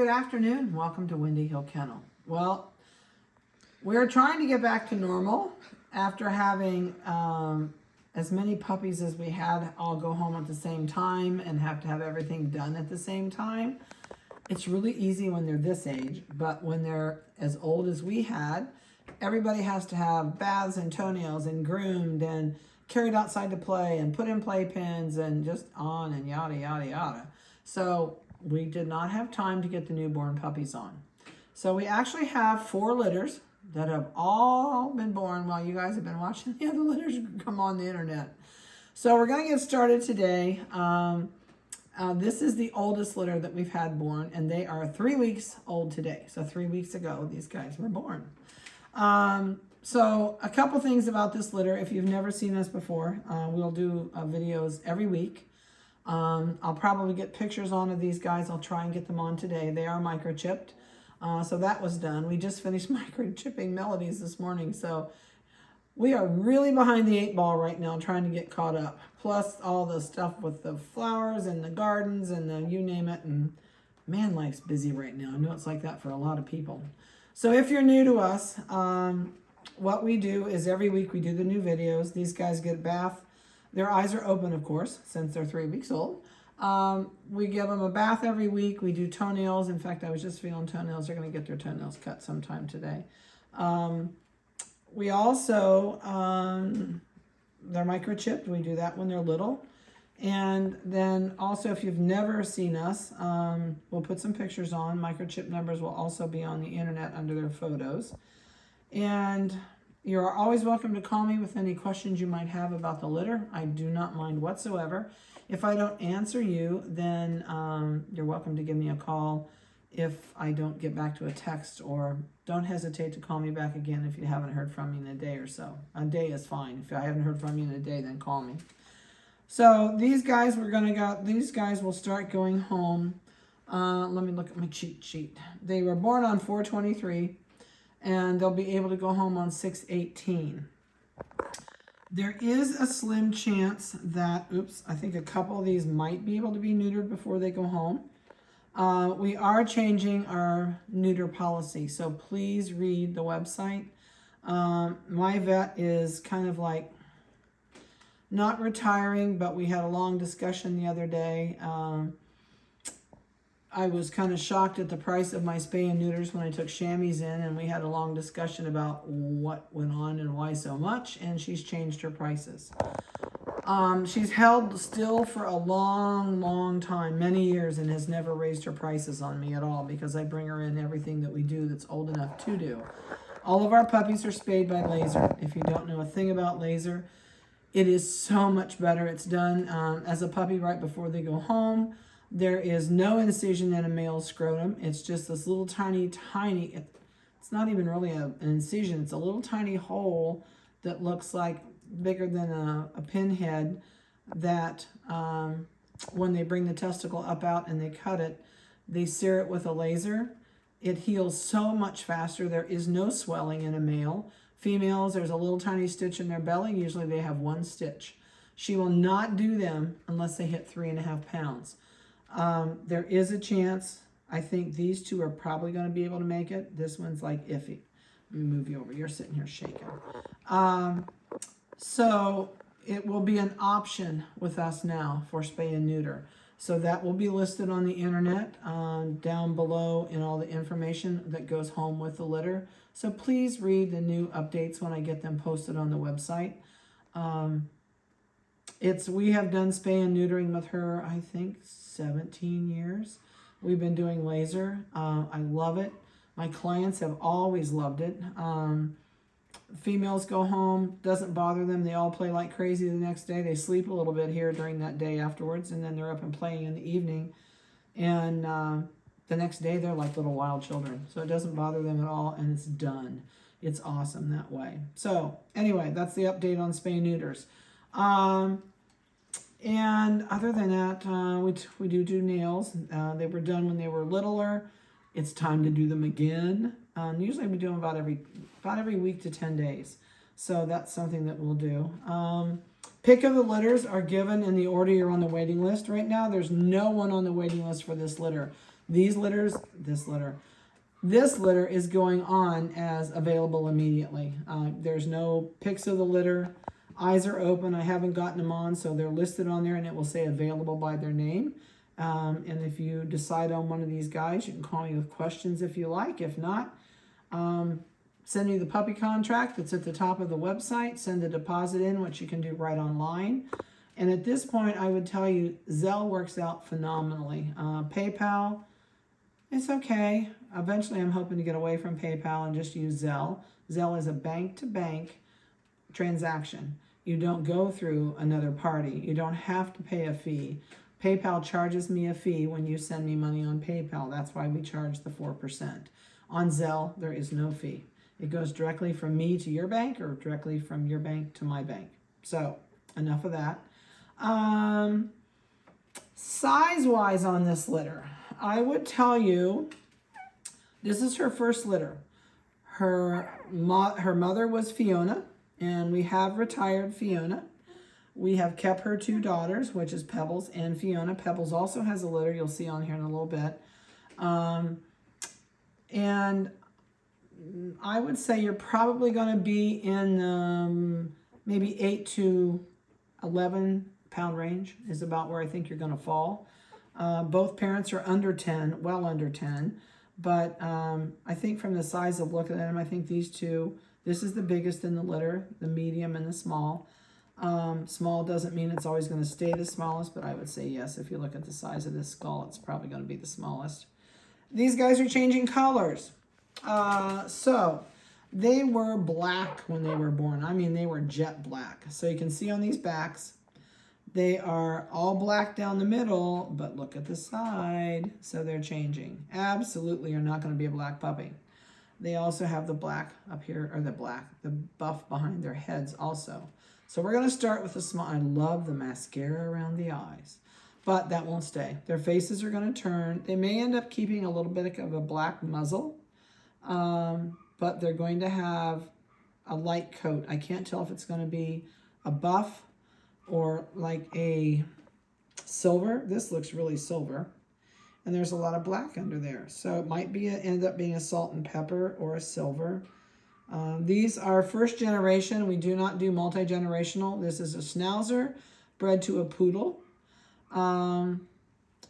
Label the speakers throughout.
Speaker 1: good afternoon. Welcome to Windy Hill Kennel. Well, we're trying to get back to normal after having as many puppies as we had all go home at the same time and have to have everything done at the same time. It's really easy when they're this age, but when they're as old as we had, everybody has to have baths and toenails and groomed and carried outside to play and put in playpens and just on and yada, yada, yada. So we did not have time to get the newborn puppies on. So we actually have 4 litters that have all been born while you guys have been watching the other litters come on the internet. So we're going to get started today. This is the oldest litter that we've had born, and they are 3 weeks old today. So 3 weeks ago, these guys were born. So a couple things about this litter. If you've never seen us before, we'll do videos every week. I'll probably get pictures on of these guys. I'll try and get them on today. They are microchipped. So that was done. We just finished microchipping Melodies this morning. So we are really behind the 8 ball right now trying to get caught up. Plus all the stuff with the flowers and the gardens and the you name it. And man, life's busy right now. I know it's like that for a lot of people. So if you're new to us, what we do is every week we do the new videos. These guys get a bath. Their eyes are open, of course, since they're 3 weeks old. We give them a bath every week. We do toenails. In fact, I was just feeling toenails. They're going to get their toenails cut sometime today. We also, they're microchipped. We do that when they're little. And then also, if you've never seen us, we'll put some pictures on. Microchip numbers will also be on the internet under their photos. And you're always welcome to call me with any questions you might have about the litter. I do not mind whatsoever. If I don't answer you, then you're welcome to give me a call if I don't get back to a text, or don't hesitate to call me back again if you haven't heard from me in a day or so. A day is fine. If I haven't heard from you in a day, then call me. So these guys, these guys will start going home. Let me look at my cheat sheet. They were born on 4/23. And they'll be able to go home on 6/18. There is a slim chance that, I think a couple of these might be able to be neutered before they go home. We are changing our neuter policy, so please read the website. My vet is kind of like not retiring, but we had a long discussion the other day. I was kind of shocked at the price of my spay and neuters when I took chamois in, and we had a long discussion about what went on and why so much, and she's changed her prices. She's held still for a long, long time, many years, and has never raised her prices on me at all because I bring her in everything that we do that's old enough to do. All of our puppies are spayed by laser. If you don't know a thing about laser, it is so much better. It's done as a puppy right before they go home. There is no incision in a male scrotum. It's just this little tiny, it's not even really an incision. It's a little tiny hole that looks like bigger than a pinhead that when they bring the testicle up out and they cut it, they sear it with a laser. It heals so much faster. There is no swelling in a male. Females, there's a little tiny stitch in their belly. Usually they have 1 stitch. She will not do them unless they hit 3.5 pounds. There is a chance. I think these 2 are probably going to be able to make it. This one's like iffy. Let me move you over. You're sitting here shaking. So it will be an option with us now for spay and neuter. So that will be listed on the internet down below in all the information that goes home with the litter. So please read the new updates when I get them posted on the website. We have done spay and neutering with her, I think, 17 years. We've been doing laser. I love it. My clients have always loved it. Females go home, doesn't bother them. They all play like crazy the next day. They sleep a little bit here during that day afterwards, and then they're up and playing in the evening. And the next day, they're like little wild children. So it doesn't bother them at all, and it's done. It's awesome that way. So anyway, that's the update on spay and neuters. And other than that, we do nails. They were done when they were littler. It's time to do them again. Usually we do them about every week to 10 days. So that's something that we'll do. Pick of the litters are given in the order you're on the waiting list. Right now, there's no one on the waiting list for this litter. This litter is going on as available immediately. There's no pics of the litter. Eyes are open. I haven't gotten them on, so they're listed on there, and it will say available by their name. And if you decide on one of these guys, you can call me with questions if you like. If not, send me the puppy contract that's at the top of the website. Send a deposit in, which you can do right online. And at this point, I would tell you Zelle works out phenomenally. PayPal, it's okay. Eventually, I'm hoping to get away from PayPal and just use Zelle. Zelle is a bank-to-bank transaction. You don't go through another party. You don't have to pay a fee. PayPal charges me a fee when you send me money on PayPal. That's why we charge the 4%. On Zelle, there is no fee. It goes directly from me to your bank or directly from your bank to my bank. So, enough of that. Size-wise on this litter, I would tell you, this is her first litter. Her mother was Fiona, and we have retired Fiona. We have kept her two daughters, which is Pebbles and Fiona. Pebbles also has a litter you'll see on here in a little bit. And I would say you're probably going to be in maybe 8 to 11 pound range is about where I think you're going to fall. Both parents are under 10, well under 10. But I think from the size of looking at them, I think these two, this is the biggest in the litter, the medium and the small. Small doesn't mean it's always going to stay the smallest, but I would say yes. If you look at the size of this skull, it's probably going to be the smallest. These guys are changing colors. So they were black when they were born. I mean, they were jet black. So you can see on these backs, they are all black down the middle, but look at the side. So they're changing. Absolutely are not going to be a black puppy. They also have the black up here, or the buff behind their heads also. So we're going to start with the small. I love the mascara around the eyes, but that won't stay. Their faces are going to turn. They may end up keeping a little bit of a black muzzle, but they're going to have a light coat. I can't tell if it's going to be a buff or like a silver. This looks really silver. And there's a lot of black under there. So it might be end up being a salt and pepper or a silver. These are first generation. We do not do multi-generational. This is a Schnauzer bred to a poodle. And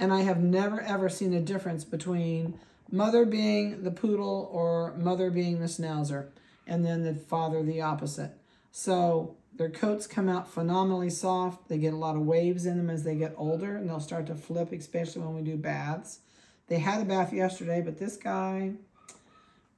Speaker 1: I have never ever seen a difference between mother being the poodle or mother being the Schnauzer, and then the father the opposite. So their coats come out phenomenally soft. They get a lot of waves in them as they get older, and they'll start to flip, especially when we do baths. They had a bath yesterday, but this guy,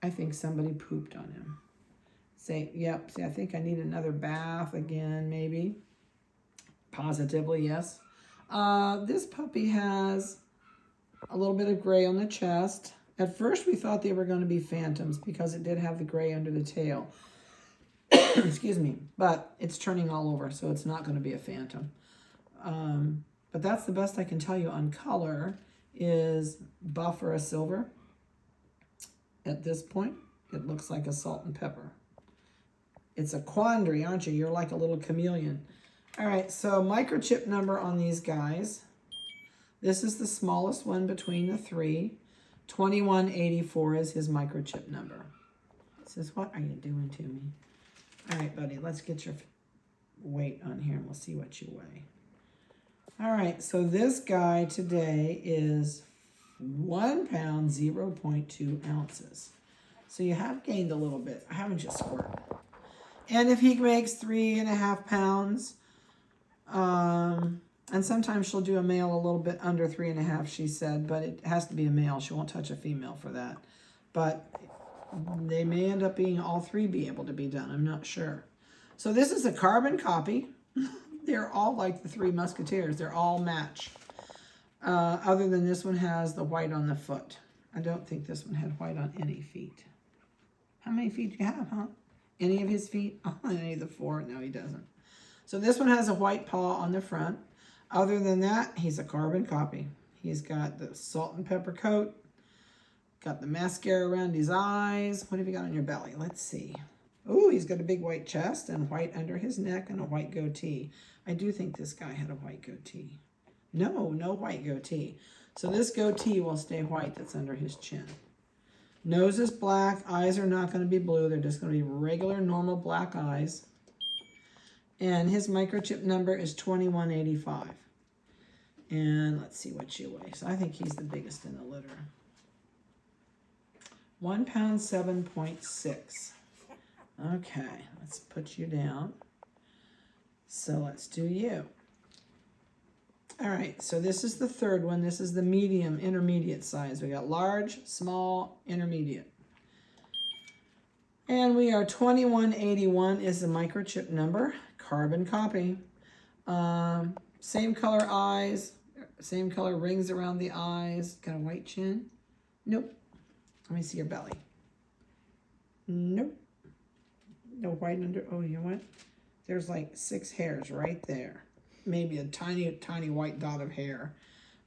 Speaker 1: I think somebody pooped on him. Yep, see, I think I need another bath again, maybe. Positively, yes. This puppy has a little bit of gray on the chest. At first, we thought they were going to be phantoms because it did have the gray under the tail. Excuse me, but it's turning all over, so it's not going to be a phantom. But that's the best I can tell you on color is buff or a silver. At this point, it looks like a salt and pepper. It's a quandary, aren't you? You're like a little chameleon. All right, so microchip number on these guys. This is the smallest one between the three. 2184 is his microchip number. It says, what are you doing to me? All right, buddy, let's get your weight on here and we'll see what you weigh. All right, so this guy today is 1 pound, 0.2 ounces. So you have gained a little bit. I haven't just squirted. And if he makes 3.5 pounds, and sometimes she'll do a male a little bit under 3.5, she said, but it has to be a male. She won't touch a female for that. But they may end up being all three be able to be done. I'm not sure. So this is a carbon copy. They're all like the Three Musketeers. They're all match. Other than this one has the white on the foot. I don't think this one had white on any feet. How many feet do you have, huh? Any of his feet? Oh, any of the 4? No, he doesn't. So this one has a white paw on the front. Other than that, he's a carbon copy. He's got the salt and pepper coat. Got the mascara around his eyes. What have you got on your belly? Let's see. Oh, he's got a big white chest and white under his neck and a white goatee. I do think this guy had a white goatee. No white goatee. So this goatee will stay white that's under his chin. Nose is black. Eyes are not going to be blue. They're just going to be regular, normal black eyes. And his microchip number is 2185. And let's see what she weighs. I think he's the biggest in the litter. 1 pound 7.6. Okay, let's put you down. So let's do you. All right, so this is the third one. This is the medium, intermediate size. We got large, small, intermediate. And we are 2181 is the microchip number. Carbon copy. Same color eyes, same color rings around the eyes. Got a white chin? Nope. Let me see your belly. Nope. No white under. Oh, you know what? There's like 6 hairs right there. Maybe a tiny, tiny white dot of hair.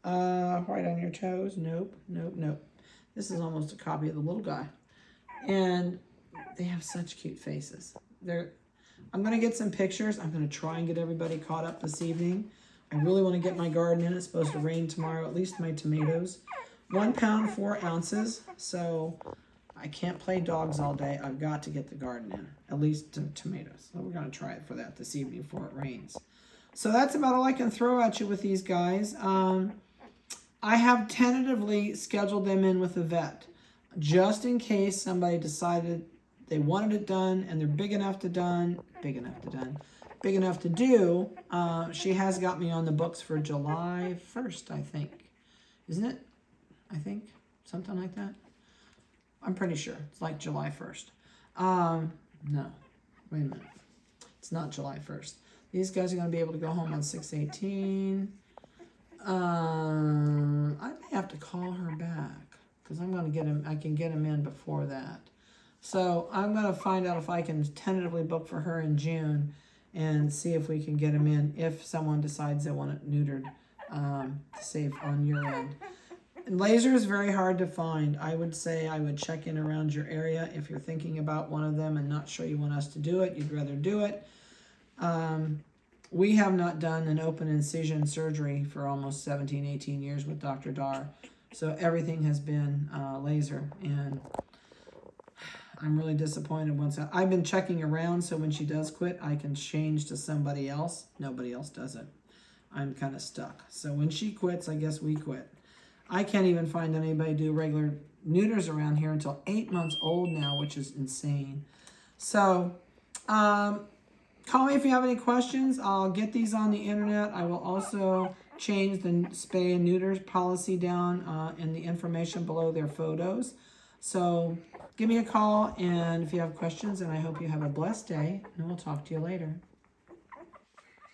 Speaker 1: White on your toes? Nope, nope, nope. This is almost a copy of the little guy. And they have such cute faces. I'm going to get some pictures. I'm going to try and get everybody caught up this evening. I really want to get my garden in. It's supposed to rain tomorrow, at least my tomatoes. 1 pound, 4 ounces. So I can't play dogs all day. I've got to get the garden in, at least tomatoes. So we're going to try it for that this evening before it rains. So that's about all I can throw at you with these guys. I have tentatively scheduled them in with a vet, just in case somebody decided they wanted it done and they're big enough to do. She has got me on the books for July 1st, I think. Isn't it? I think. Something like that. I'm pretty sure. It's like July 1st. No. Wait a minute. It's not July 1st. These guys are going to be able to go home on 6/18. I may have to call her back because I'm going to get him. I can get him in before that. So I'm going to find out if I can tentatively book for her in June and see if we can get him in if someone decides they want it neutered to save on your end. And laser is very hard to find. I would say I would check in around your area if you're thinking about one of them and not sure you want us to do it. You'd rather do it. We have not done an open incision surgery for almost 17, 18 years with Dr. Dar. So everything has been laser. And I'm really disappointed. I've been checking around so when she does quit, I can change to somebody else. Nobody else does it. I'm kind of stuck. So when she quits, I guess we quit. I can't even find anybody do regular neuters around here until 8 months old now, which is insane. So, call me if you have any questions. I'll get these on the internet. I will also change the spay and neuter policy down in the information below their photos. So give me a call and if you have questions, and I hope you have a blessed day, and we'll talk to you later.